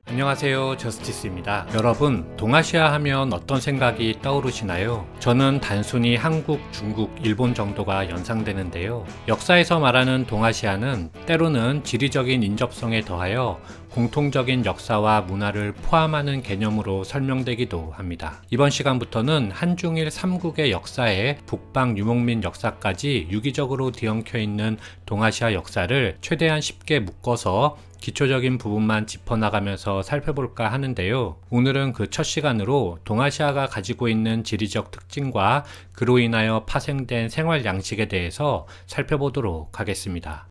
안녕하세요, 저스티스입니다. 여러분, 동아시아 하면 어떤 생각이 떠오르시나요? 저는 단순히 한국, 중국, 일본 정도가 연상되는데요. 역사에서 말하는 동아시아는 때로는 지리적인 인접성에 더하여 공통적인 역사와 문화를 포함하는 개념으로 설명되기도 합니다. 이번 시간부터는 한중일 3국의 역사에 북방 유목민 역사까지 유기적으로 뒤엉켜 있는 동아시아 역사를 최대한 쉽게 묶어서 기초적인 부분만 짚어나가면서 살펴볼까 하는데요. 오늘은 그 첫 시간으로 동아시아가 가지고 있는 지리적 특징과 그로 인하여 파생된 생활 양식에 대해서 살펴보도록 하겠습니다.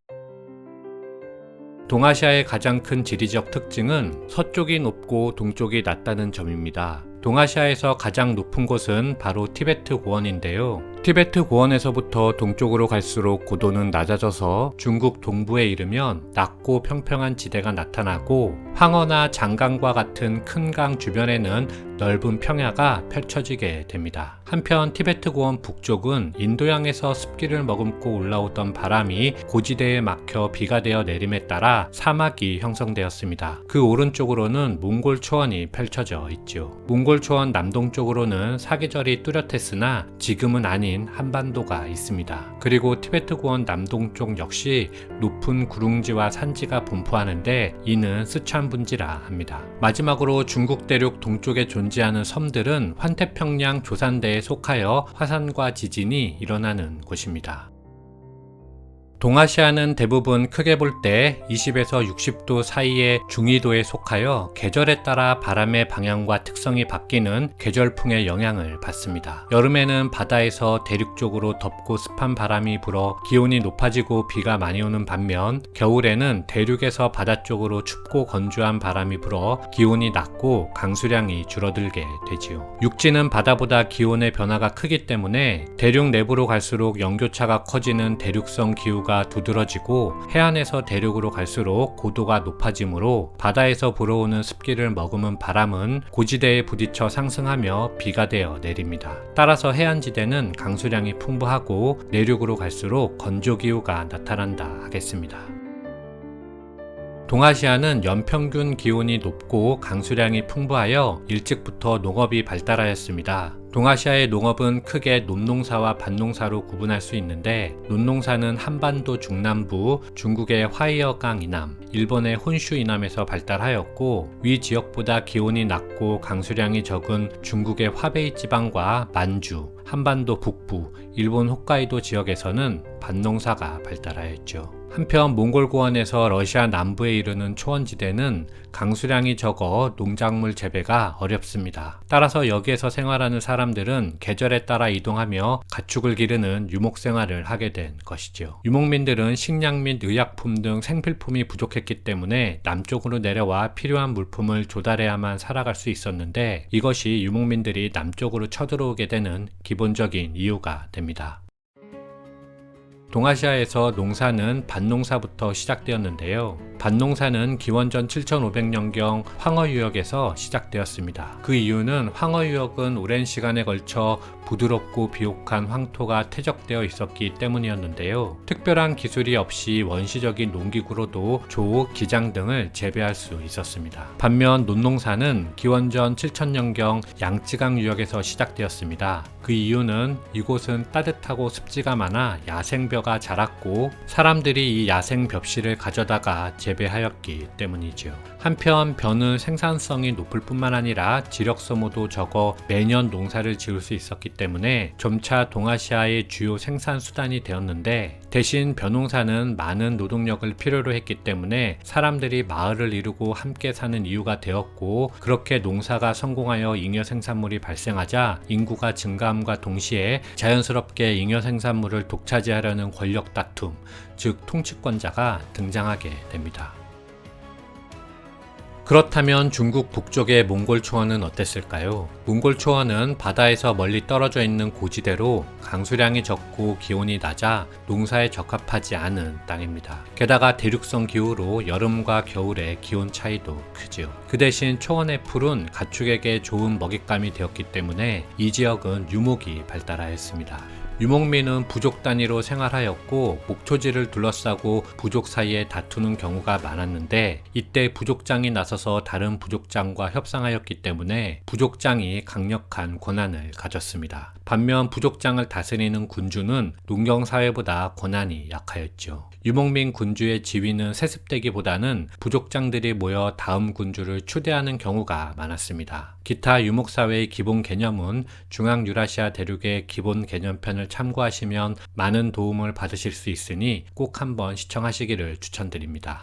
동아시아의 가장 큰 지리적 특징은 서쪽이 높고 동쪽이 낮다는 점입니다. 동아시아에서 가장 높은 곳은 바로 티베트 고원인데요. 티베트 고원에서부터 동쪽으로 갈수록 고도는 낮아져서 중국 동부에 이르면 낮고 평평한 지대가 나타나고 황허나 장강과 같은 큰 강 주변에는 넓은 평야가 펼쳐지게 됩니다. 한편 티베트 고원 북쪽은 인도양에서 습기를 머금고 올라오던 바람이 고지대에 막혀 비가 되어 내림에 따라 사막이 형성되었습니다. 그 오른쪽으로는 몽골 초원이 펼쳐져 있죠. 몽골 초원 남동쪽으로는 사계절이 뚜렷했으나 지금은 아닌 한반도가 있습니다. 그리고 티베트 고원 남동쪽 역시 높은 구릉지와 산지가 분포하는데 이는 스촨분지라 합니다. 마지막으로 중국 대륙 동쪽에 존재하는 섬들은 환태평양 조산대에 속하여 화산과 지진이 일어나는 곳입니다. 동아시아는 대부분 크게 볼 때 20에서 60도 사이의 중위도에 속하여 계절에 따라 바람의 방향과 특성이 바뀌는 계절풍의 영향을 받습니다. 여름에는 바다에서 대륙 쪽으로 덥고 습한 바람이 불어 기온이 높아지고 비가 많이 오는 반면 겨울에는 대륙에서 바다 쪽으로 춥고 건조한 바람이 불어 기온이 낮고 강수량이 줄어들게 되지요. 육지는 바다보다 기온의 변화가 크기 때문에 대륙 내부로 갈수록 영교차가 커지는 대륙성 기후가 두드러지고 해안에서 대륙으로 갈수록 고도가 높아지므로 바다에서 불어오는 습기를 머금은 바람은 고지대에 부딪혀 상승하며 비가 되어 내립니다. 따라서 해안지대는 강수량이 풍부하고 내륙으로 갈수록 건조기후가 나타난다 하겠습니다. 동아시아는 연평균 기온이 높고 강수량이 풍부하여 일찍부터 농업이 발달하였습니다. 동아시아의 농업은 크게 논농사와 밭농사로 구분할 수 있는데 논농사는 한반도 중남부, 중국의 화이어강 이남, 일본의 혼슈 이남에서 발달하였고 위 지역보다 기온이 낮고 강수량이 적은 중국의 화베이 지방과 만주, 한반도 북부, 일본 홋카이도 지역에서는 밭농사가 발달하였죠. 한편 몽골 고원에서 러시아 남부에 이르는 초원지대는 강수량이 적어 농작물 재배가 어렵습니다. 따라서 여기에서 생활하는 사람들은 계절에 따라 이동하며 가축을 기르는 유목 생활을 하게 된 것이죠. 유목민들은 식량 및 의약품 등 생필품이 부족했기 때문에 남쪽으로 내려와 필요한 물품을 조달해야만 살아갈 수 있었는데 이것이 유목민들이 남쪽으로 쳐들어오게 되는 기본적인 이유가 됩니다. 동아시아에서 농사는 밭농사부터 시작되었는데요. 밭농사는 기원전 7500년경 황허유역에서 시작되었습니다. 그 이유는 황허유역은 오랜 시간에 걸쳐 부드럽고 비옥한 황토가 퇴적되어 있었기 때문이었는데요. 특별한 기술이 없이 원시적인 농기구로도 조, 기장 등을 재배할 수 있었습니다. 반면 논농사는 기원전 7000년경 양쯔강 유역에서 시작되었습니다. 그 이유는 이곳은 따뜻하고 습지가 많아 야생벼가 자랐고 사람들이 이 야생 벽실을 가져다가 재배하였기 때문이죠. 한편 벼는 생산성이 높을 뿐만 아니라 지력 소모도 적어 매년 농사를 지을 수 있었기 때문에 점차 동아시아의 주요 생산 수단이 되었는데 대신 벼농사는 많은 노동력을 필요로 했기 때문에 사람들이 마을을 이루고 함께 사는 이유가 되었고 그렇게 농사가 성공하여 잉여 생산물이 발생하자 인구가 증가함과 동시에 자연스럽게 잉여 생산물을 독차지하려는 권력 다툼, 즉 통치권자가 등장하게 됩니다. 그렇다면 중국 북쪽의 몽골 초원은 어땠을까요? 몽골 초원은 바다에서 멀리 떨어져 있는 고지대로 강수량이 적고 기온이 낮아 농사에 적합하지 않은 땅입니다. 게다가 대륙성 기후로 여름과 겨울의 기온 차이도 크지요. 그 대신 초원의 풀은 가축에게 좋은 먹잇감이 되었기 때문에 이 지역은 유목이 발달하였습니다. 유목민은 부족 단위로 생활하였고 목초지를 둘러싸고 부족 사이에 다투는 경우가 많았는데 이때 부족장이 나서서 다른 부족장과 협상하였기 때문에 부족장이 강력한 권한을 가졌습니다. 반면 부족장을 다스리는 군주는 농경사회보다 권한이 약하였죠. 유목민 군주의 지위는 세습되기보다는 부족장들이 모여 다음 군주를 추대하는 경우가 많았습니다. 기타 유목사회의 기본 개념은 중앙유라시아 대륙의 기본 개념편을 참고하시면 많은 도움을 받으실 수 있으니 꼭 한번 시청하시기를 추천드립니다.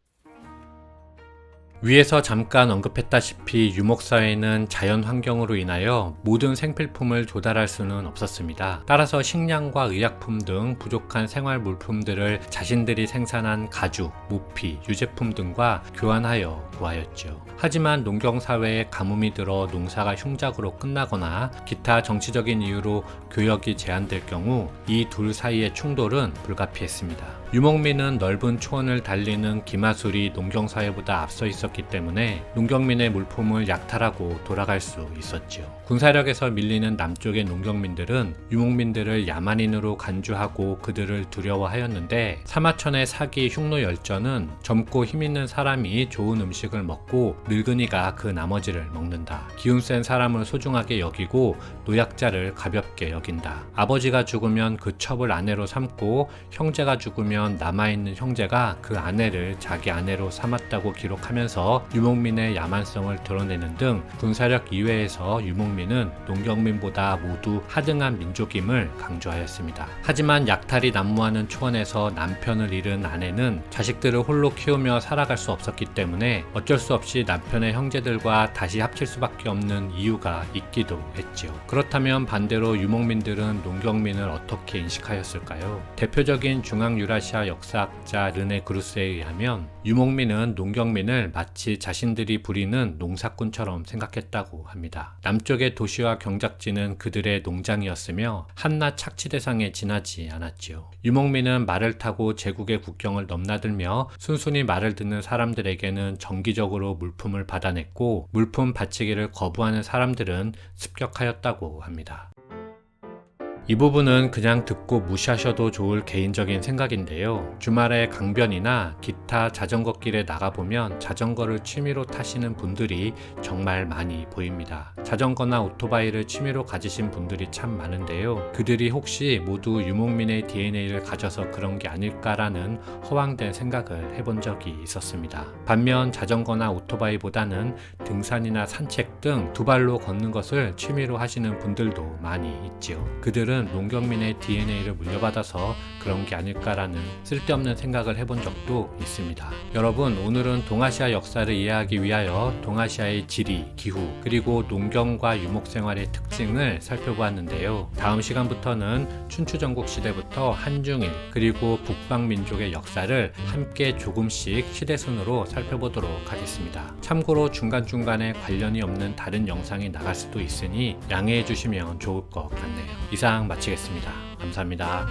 위에서 잠깐 언급했다시피 유목사회는 자연 환경으로 인하여 모든 생필품을 조달할 수는 없었습니다. 따라서 식량과 의약품 등 부족한 생활 물품들을 자신들이 생산한 가죽, 모피, 유제품 등과 교환하여 구하였죠. 하지만 농경사회에 가뭄이 들어 농사가 흉작으로 끝나거나 기타 정치적인 이유로 교역이 제한될 경우 이 둘 사이의 충돌은 불가피했습니다. 유목민은 넓은 초원을 달리는 기마술이 농경사회보다 앞서 있었기 때문에 농경민의 물품을 약탈하고 돌아갈 수 있었죠. 군사력에서 밀리는 남쪽의 농경민들은 유목민들을 야만인으로 간주하고 그들을 두려워하였는데 사마천의 사기 흉노열전은 젊고 힘있는 사람이 좋은 음식을 먹고 늙은이가 그 나머지를 먹는다. 기운 센 사람을 소중하게 여기고 노약자를 가볍게 여긴다. 아버지가 죽으면 그 첩을 아내로 삼고 형제가 죽으면 남아있는 형제가 그 아내를 자기 아내로 삼았다고 기록하면서 유목민의 야만성을 드러내는 등 군사력 이외에서 유목민은 농경민보다 모두 하등한 민족임을 강조하였습니다. 하지만 약탈이 난무하는 초원에서 남편을 잃은 아내는 자식들을 홀로 키우며 살아갈 수 없었기 때문에 어쩔 수 없이 남편의 형제들과 다시 합칠 수밖에 없는 이유가 있기도 했죠. 그렇다면 반대로 유목민들은 농경민을 어떻게 인식하였을까요? 대표적인 중앙유라시아 역사학자 르네 그루스에 의하면 유목민은 농경민을 마치 자신들이 부리는 농사꾼처럼 생각했다고 합니다. 남쪽의 도시와 경작지는 그들의 농장이었으며 한낱 착취 대상에 지나지 않았지요. 유목민은 말을 타고 제국의 국경을 넘나들며 순순히 말을 듣는 사람들에게는 정기적으로 물품을 받아냈고 물품 바치기를 거부하는 사람들은 습격하였다고 합니다. 이 부분은 그냥 듣고 무시하셔도 좋을 개인적인 생각인데요. 주말에 강변이나 기타 자전거 길에 나가보면 자전거를 취미로 타시는 분들이 정말 많이 보입니다. 자전거나 오토바이를 취미로 가지신 분들이 참 많은데요. 그들이 혹시 모두 유목민의 DNA를 가져서 그런 게 아닐까라는 허황된 생각을 해본 적이 있었습니다. 반면 자전거나 오토바이보다는 등산이나 산책 등 두 발로 걷는 것을 취미로 하시는 분들도 많이 있지요. 그들은 농경민의 DNA를 물려받아서 그런 게 아닐까라는 쓸데없는 생각을 해본 적도 있습니다. 여러분, 오늘은 동아시아 역사를 이해하기 위하여 동아시아의 지리, 기후, 그리고 농경과 유목생활의 특징을 살펴보았는데요. 다음 시간부터는 춘추전국 시대부터 한중일, 그리고 북방민족의 역사를 함께 조금씩 시대순으로 살펴보도록 하겠습니다. 참고로 중간중간에 관련이 없는 다른 영상이 나갈 수도 있으니 양해해 주시면 좋을 것 같네요. 이상 마치겠습니다. 감사합니다.